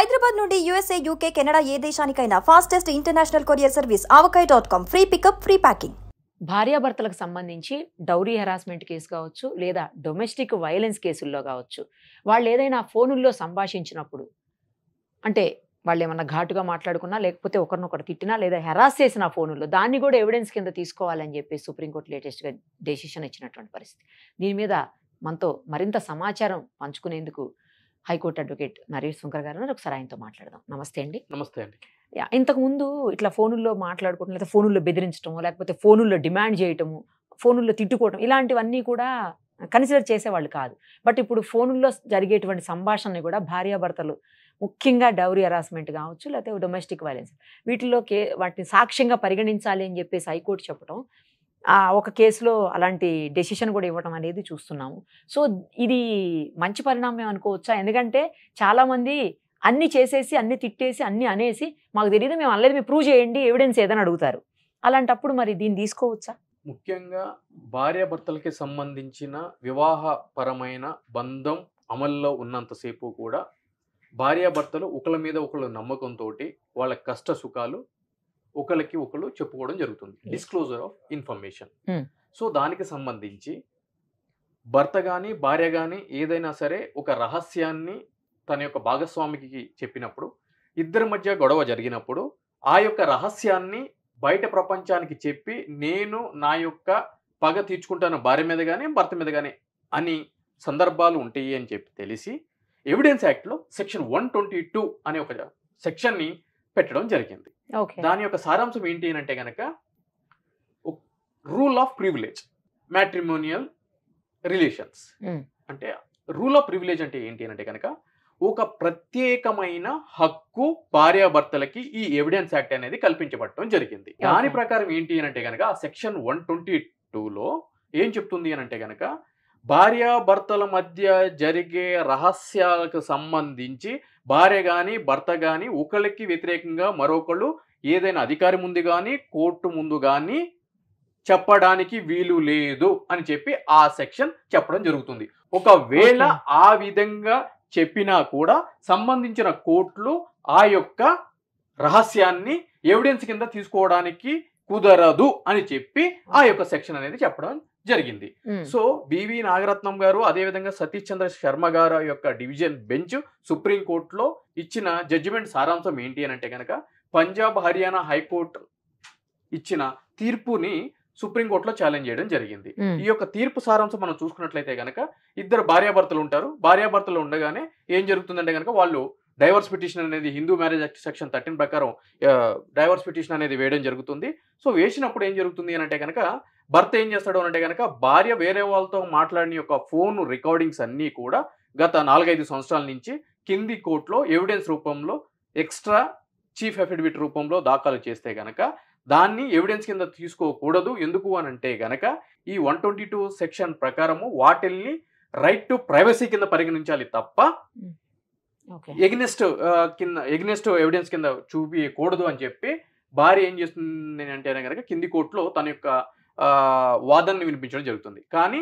హైదరాబాద్ నుండి USA, UK, Canada ఏ దేశానికైనా fastest international courier service avocai.com. Free pickup, free packing. భార్యాభర్తలకు సంబంధించి డౌరీ హెరాస్మెంట్ కేసు కావచ్చు, లేదా డొమెస్టిక్ వైలెన్స్ కేసుల్లో కావచ్చు, వాళ్ళు ఏదైనా ఫోనుల్లో సంభాషించినప్పుడు, అంటే వాళ్ళు ఏమన్నా ఘాటుగా మాట్లాడుకున్నా, లేకపోతే ఒకరినొకరు తిట్టినా, లేదా హెరాస్ చేసిన ఫోనుల్లో దాన్ని కూడా ఎవిడెన్స్ కింద తీసుకోవాలని చెప్పి సుప్రీంకోర్టు లేటెస్ట్గా డెసిషన్ ఇచ్చినటువంటి పరిస్థితి. దీని మీద మనతో మరింత సమాచారం పంచుకునేందుకు హైకోర్టు అడ్వకేట్ నరేష్ శంకర్ గారు ఒకసారి ఆయనతో మాట్లాడదాం. నమస్తే అండి. నమస్తే అండి. ఇంతకుముందు ఇట్లా ఫోనుల్లో మాట్లాడుకోవడం, లేదా ఫోనుల్లో బెదిరించడం, లేకపోతే ఫోనుల్లో డిమాండ్ చేయటము, ఫోనుల్లో తిట్టుకోవడం, ఇలాంటివన్నీ కూడా కన్సిడర్ చేసేవాళ్ళు కాదు. బట్ ఇప్పుడు ఫోనుల్లో జరిగేటువంటి సంభాషణని కూడా భార్యాభర్తలు, ముఖ్యంగా డౌరీ హెరాస్మెంట్ కావచ్చు, లేకపోతే డొమెస్టిక్ వైలెన్స్, వీటిలో వాటిని సాక్ష్యంగా పరిగణించాలి అని చెప్పేసి హైకోర్టు చెప్పడం, ఒక కేసులో అలాంటి డెసిషన్ కూడా ఇవ్వడం అనేది చూస్తున్నాము. సో ఇది మంచి పరిణామం అనుకోవచ్చా? ఎందుకంటే చాలామంది అన్ని చేసేసి, అన్ని తిట్టేసి, అన్ని అనేసి, మాకు తెలియదు, మేము అనలేదు, మీరు ప్రూవ్ చేయండి, ఎవిడెన్స్ ఏదని అడుగుతారు. అలాంటప్పుడు మరి దీన్ని తీసుకోవచ్చా? ముఖ్యంగా భార్యాభర్తలకి సంబంధించిన వివాహపరమైన బంధం అమల్లో ఉన్నంతసేపు కూడా భార్యాభర్తలు ఒకళ్ళ మీద ఒకళ్ళు నమ్మకంతో వాళ్ళ కష్ట సుఖాలు ఒకరికి ఒకళ్ళు చెప్పుకోవడం జరుగుతుంది. Disclosure of information. సో దానికి సంబంధించి భర్త కానీ భార్య కానీ ఏదైనా సరే ఒక రహస్యాన్ని తన యొక్క భాగస్వామికి చెప్పినప్పుడు, ఇద్దరి మధ్య గొడవ జరిగినప్పుడు ఆ యొక్క రహస్యాన్ని బయట ప్రపంచానికి చెప్పి నేను నా యొక్క పగ తీర్చుకుంటాను భార్య మీద కానీ భర్త మీద కానీ అని సందర్భాలు ఉంటాయి అని చెప్పి తెలిసి ఎవిడెన్స్ యాక్ట్లో సెక్షన్ 122 అనే ఒక సెక్షన్ని పెట్టడం జరిగింది. దాని యొక్క సారాంశం ఏంటి అని అంటే కనుక rule of privilege matrimonial relations. అంటే రూల్ ఆఫ్ ప్రివిలేజ్ అంటే ఏంటి అని అంటే కనుక ఒక ప్రత్యేకమైన హక్కు భార్యాభర్తలకి ఈ ఎవిడెన్స్ యాక్ట్ అనేది కల్పించబడటం జరిగింది. దాని ప్రకారం ఏంటి అని అంటే కనుక సెక్షన్ 122లో ఏం చెప్తుంది అని అంటే కనుక భార్యాభర్తల మధ్య జరిగే రహస్యాలకు సంబంధించి భార్య కానీ భర్త కానీ ఒకరికి వ్యతిరేకంగా మరొకళ్ళు ఏదైనా అధికారి ముందు కానీ కోర్టు ముందు కానీ చెప్పడానికి వీలు లేదు అని చెప్పి ఆ సెక్షన్ చెప్పడం జరుగుతుంది. ఒకవేళ ఆ విధంగా చెప్పినా కూడా సంబంధించిన కోర్టులు ఆ యొక్క రహస్యాన్ని ఎవిడెన్స్ కింద తీసుకోవడానికి కుదరదు అని చెప్పి ఆ యొక్క సెక్షన్ అనేది చెప్పడం జరిగింది. సో బివి నాగరత్నం గారు, అదేవిధంగా సతీష్ చంద్ర శర్మ గారు యొక్క డివిజన్ బెంచ్ సుప్రీంకోర్టులో ఇచ్చిన జడ్జిమెంట్ సారాంశం ఏంటి అని అంటే కనుక పంజాబ్ హర్యానా హైకోర్టు ఇచ్చిన తీర్పుని సుప్రీంకోర్టులో ఛాలెంజ్ చేయడం జరిగింది. ఈ యొక్క తీర్పు సారాంశం మనం చూసుకున్నట్లయితే కనుక ఇద్దరు భార్యాభర్తలు ఉంటారు. భార్యాభర్తలు ఉండగానే ఏం జరుగుతుందంటే కనుక వాళ్ళు డైవర్స్ పిటిషన్ అనేది హిందూ మ్యారేజ్ యాక్ట్ సెక్షన్ 13 ప్రకారం డైవర్స్ పిటిషన్ అనేది వేయడం జరుగుతుంది. సో వేసినప్పుడు ఏం జరుగుతుంది అని అంటే కనుక భర్త ఏం చేస్తాడు అంటే కనుక భార్య వేరే వాళ్ళతో మాట్లాడిన యొక్క ఫోన్ రికార్డింగ్స్ అన్నీ కూడా గత 4-5 సంవత్సరాల నుంచి కింది కోర్టులో ఎవిడెన్స్ రూపంలో ఎక్స్ట్రా చీఫ్ అఫిడవిట్ రూపంలో దాఖలు చేస్తే గనక దాన్ని ఎవిడెన్స్ కింద తీసుకోకూడదు. ఎందుకు అని అంటే గనక ఈ 122 సెక్షన్ ప్రకారము వాటిల్ని రైట్ టు ప్రైవసీ కింద పరిగణించాలి తప్ప ఎగ్నెస్ట్ ఎవిడెన్స్ కింద చూపించకూడదు అని చెప్పి భార్య ఏం చేస్తుంది అంటే కనుక కింది కోర్టులో తన యొక్క వాదనని వినిపించడం జరుగుతుంది. కానీ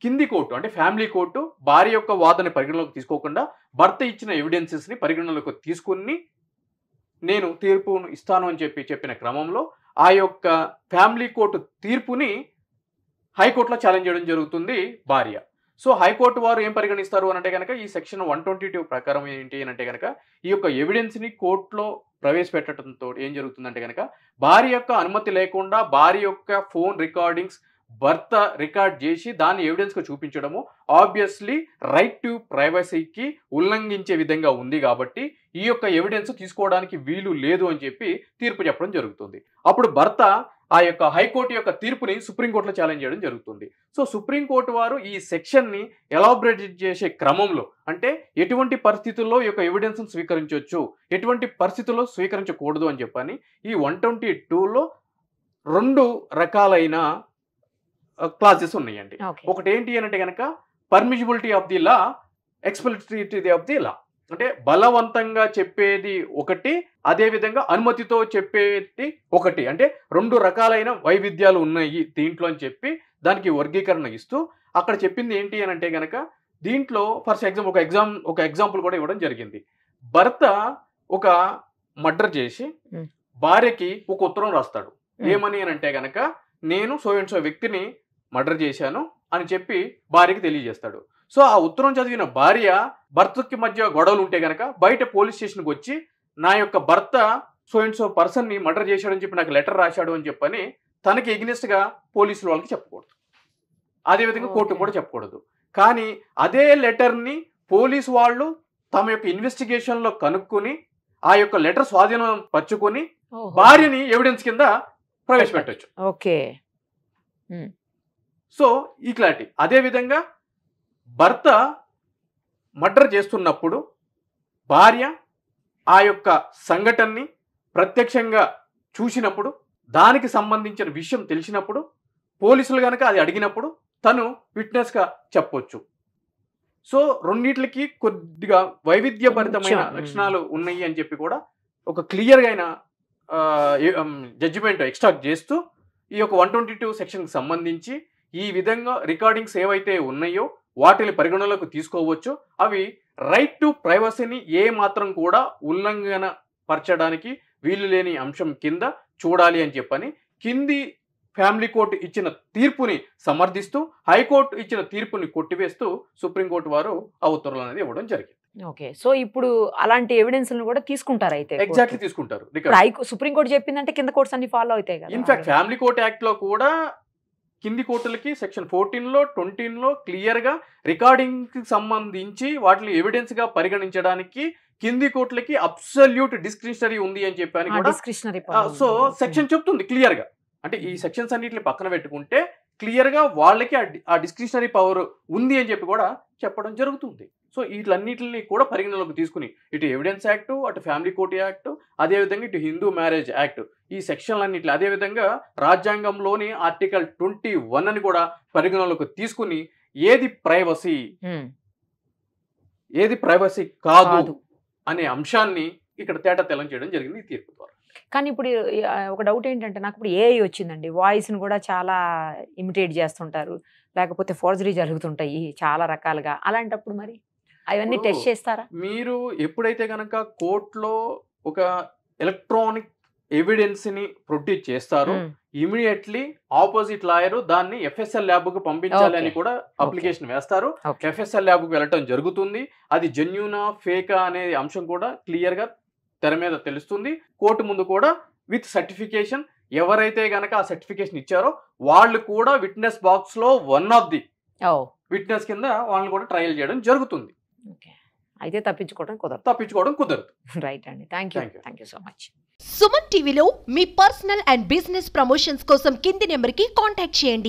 కింది కోర్టు అంటే ఫ్యామిలీ కోర్టు భార్య యొక్క వాదన పరిగణలోకి తీసుకోకుండా భర్త ఇచ్చిన ఎవిడెన్సెస్ని పరిగణలోకి తీసుకుని నేను తీర్పును ఇస్తాను అని చెప్పిన క్రమంలో ఆ యొక్క ఫ్యామిలీ కోర్టు తీర్పుని హైకోర్టులో ఛాలెంజ్ చేయడం జరుగుతుంది భార్య. సో హైకోర్టు వారు ఏం పరిగణిస్తారు అని అంటే కనుక ఈ సెక్షన్ 122 ప్రకారం ఏంటి అని అంటే కనుక ఈ యొక్క ఎవిడెన్స్ని కోర్టులో ప్రవేశపెట్టడంతో ఏం జరుగుతుందంటే కనుక భార్య యొక్క అనుమతి లేకుండా భార్య యొక్క ఫోన్ రికార్డింగ్స్ భర్త రికార్డ్ చేసి దాన్ని ఎవిడెన్స్గా చూపించడము ఆబ్వియస్లీ రైట్ టు ప్రైవసీకి ఉల్లంఘించే విధంగా ఉంది. కాబట్టి ఈ యొక్క ఎవిడెన్స్ తీసుకోవడానికి వీలు లేదు అని చెప్పి తీర్పు చెప్పడం జరుగుతుంది. అప్పుడు భర్త ఆ యొక్క హైకోర్టు యొక్క తీర్పుని సుప్రీంకోర్టులో ఛాలెంజ్ చేయడం జరుగుతుంది. సో సుప్రీంకోర్టు వారు ఈ సెక్షన్ని ఎలాబరేట్ చేసే క్రమంలో అంటే ఎటువంటి పరిస్థితుల్లో ఈ యొక్క ఎవిడెన్స్ స్వీకరించవచ్చు, ఎటువంటి పరిస్థితుల్లో స్వీకరించకూడదు అని చెప్పని ఈ 122లో 2 రకాలైన క్లాసెస్ ఉన్నాయండి. ఒకటి ఏంటి అని అంటే కనుక permissibility of the law, explicity of the law. అంటే బలవంతంగా చెప్పేది ఒకటి, అదేవిధంగా అనుమతితో చెప్పేది ఒకటి. అంటే 2 రకాలైన వైవిధ్యాలు ఉన్నాయి దీంట్లో అని చెప్పి దానికి వర్గీకరణ ఇస్తూ అక్కడ చెప్పింది ఏంటి అని అంటే కనుక దీంట్లో ఫర్ ఎగ్జాంపుల్ ఒక ఎగ్జాంపుల్ కూడా ఇవ్వడం జరిగింది. భర్త ఒక మర్డర్ చేసి భార్యకి ఒక ఉత్తరం రాస్తాడు. ఏమని అని అంటే గనక, నేను సో అండ్ సో వ్యక్తిని మర్డర్ చేశాను అని చెప్పి భార్యకి తెలియజేస్తాడు. సో ఆ ఉత్తరం చదివిన భార్య భర్తకి మధ్య గొడవలు ఉంటే గనక బయట పోలీస్ స్టేషన్కి వచ్చి నా యొక్క భర్త సో అండ్ సో పర్సన్ ని మర్డర్ చేశాడని చెప్పి నాకు లెటర్ రాశాడు అని చెప్పని తనకి ఎగ్నెస్ట్ గా పోలీసులు వాళ్ళకి చెప్పకూడదు. అదేవిధంగా కోర్టు కూడా చెప్పకూడదు. కానీ అదే లెటర్ ని పోలీసు వాళ్ళు తమ యొక్క ఇన్వెస్టిగేషన్ లో కనుక్కొని ఆ యొక్క లెటర్ స్వాధీనం పరుచుకొని భార్యని ఎవిడెన్స్ కింద ప్రవేశపెట్టచ్చు. ఓకే. సో ఈ క్లారిటీ. అదే విధంగా భర్త మర్డర్ చేస్తున్నప్పుడు భార్య ఆ యొక్క సంఘటనని ప్రత్యక్షంగా చూసినప్పుడు, దానికి సంబంధించిన విషయం తెలిసినప్పుడు, పోలీసులు కనుక అది అడిగినప్పుడు తను విట్నెస్గా చెప్పొచ్చు. సో రెండిట్లకి కొద్దిగా వైవిధ్యభరితమైన లక్షణాలు ఉన్నాయి అని చెప్పి కూడా ఒక క్లియర్గా అయిన జడ్జిమెంట్ ఎక్స్ట్రాక్ట్ చేస్తూ ఈ యొక్క 122 సెక్షన్కి సంబంధించి ఈ విధంగా రికార్డింగ్స్ ఏవైతే ఉన్నాయో వాటిని పరిగణలోకి తీసుకోవచ్చు. అవి రైట్ టు ప్రైవసీని ఏ మాత్రం కూడా ఉల్లంఘన పరచడానికి వీలు లేని అంశం కింద చూడాలి అని చెప్పని కింది ఫ్యామిలీ కోర్టు ఇచ్చిన తీర్పుని సమర్థిస్తూ హైకోర్టు ఇచ్చిన తీర్పుని కొట్టివేస్తూ సుప్రీంకోర్టు వారు ఆ ఉత్తర్వులు అనేది ఇవ్వడం జరిగింది. ఓకే. సో ఇప్పుడు అలాంటి ఎవిడెన్స్ కూడా తీసుకుంటారు అయితే? ఎగ్జాక్ట్లీ తీసుకుంటారు. సుప్రీంకోర్టు చెప్పిందంటే కింద కోర్ట్స్ అన్ని ఫాలో అవుతాయి కదా. ఇన్ఫాక్ట్ ఫ్యామిలీ కోర్ట్ యాక్ట్ లో కూడా కింది కోర్టులకి సెక్షన్ 14లో 20లో క్లియర్ గా రికార్డింగ్ కి సంబంధించి వాటిని ఎవిడెన్స్ గా పరిగణించడానికి కింది కోర్టులకి అబ్సల్యూట్ డిస్క్రిషనరీ ఉంది అని చెప్పని కూడా సో సెక్షన్ చెప్తుంది క్లియర్ గా. అంటే ఈ సెక్షన్స్ అన్నిటిని పక్కన పెట్టుకుంటే క్లియర్ గా వాళ్ళకి ఆ డిస్క్రిషనరీ పవర్ ఉంది అని చెప్పి కూడా చెప్పడం జరుగుతుంది. సో వీటిలన్నిటిని కూడా పరిగణలోకి తీసుకుని ఇటు ఎవిడెన్స్ యాక్ట్, అటు ఫ్యామిలీ కోర్ట్ యాక్ట్, అదేవిధంగా ఇటు హిందూ మ్యారేజ్ యాక్ట్, ఈ సెక్షన్లన్నింటిలో అదేవిధంగా రాజ్యాంగంలోని ఆర్టికల్ 21 అని కూడా పరిగణలోకి తీసుకుని ఏది ప్రైవసీ ఏది ప్రైవసీ కాదు అనే అంశాన్ని ఇక్కడ తేట తెల్లం చేయడం జరిగింది ఈ తీర్పు ద్వారా. కానీ ఇప్పుడు ఒక డౌట్ ఏంటంటే, నాకు ఇప్పుడు ఏఐ వచ్చిందండి, వాయిస్ని కూడా చాలా ఇమిటేట్ చేస్తుంటారు, లేకపోతే ఫోర్జరీ జరుగుతుంటాయి చాలా రకాలుగా. అలాంటప్పుడు మరి అవన్నీ టెస్ట్ చేస్తారా మీరు? ఎప్పుడైతే కనుక కోర్టులో ఒక ఎలక్ట్రానిక్ ఎవిడెన్స్ ని ప్రొడ్యూస్ చేస్తారో ఇమీడియట్లీ ఆపోజిట్ లాయర్ దాన్ని ఎఫ్ఎస్ఎల్ ల్యాబ్ కు పంపించాలి అని కూడా అప్లికేషన్ వేస్తారు. ఎఫ్ఎస్ఎల్ ల్యాబ్ కు వెళ్ళటం జరుగుతుంది. అది జెన్యూనా ఫేకా అనే అంశం కూడా క్లియర్ గా తెర మీద తెలుస్తుంది. కోర్టు ముందు కూడా విత్ సర్టిఫికేషన్ ఎవరైతే గనక ఆ సర్టిఫికేషన్ ఇచ్చారో వాళ్ళు కూడా విట్నెస్ బాక్స్ లో వన్ ఆఫ్ ది విట్నెస్ కింద వాళ్ళని కూడా ట్రయల్ చేయడం జరుగుతుంది. అయితే తప్పించుకోవడం కుదరదు. రైట్ అండి. Thank you so much. Suman టీవీలో మీ పర్సనల్ అండ్ బిజినెస్ ప్రమోషన్స్ కోసం కింది నెంబర్కి కాంటాక్ట్ చేయండి.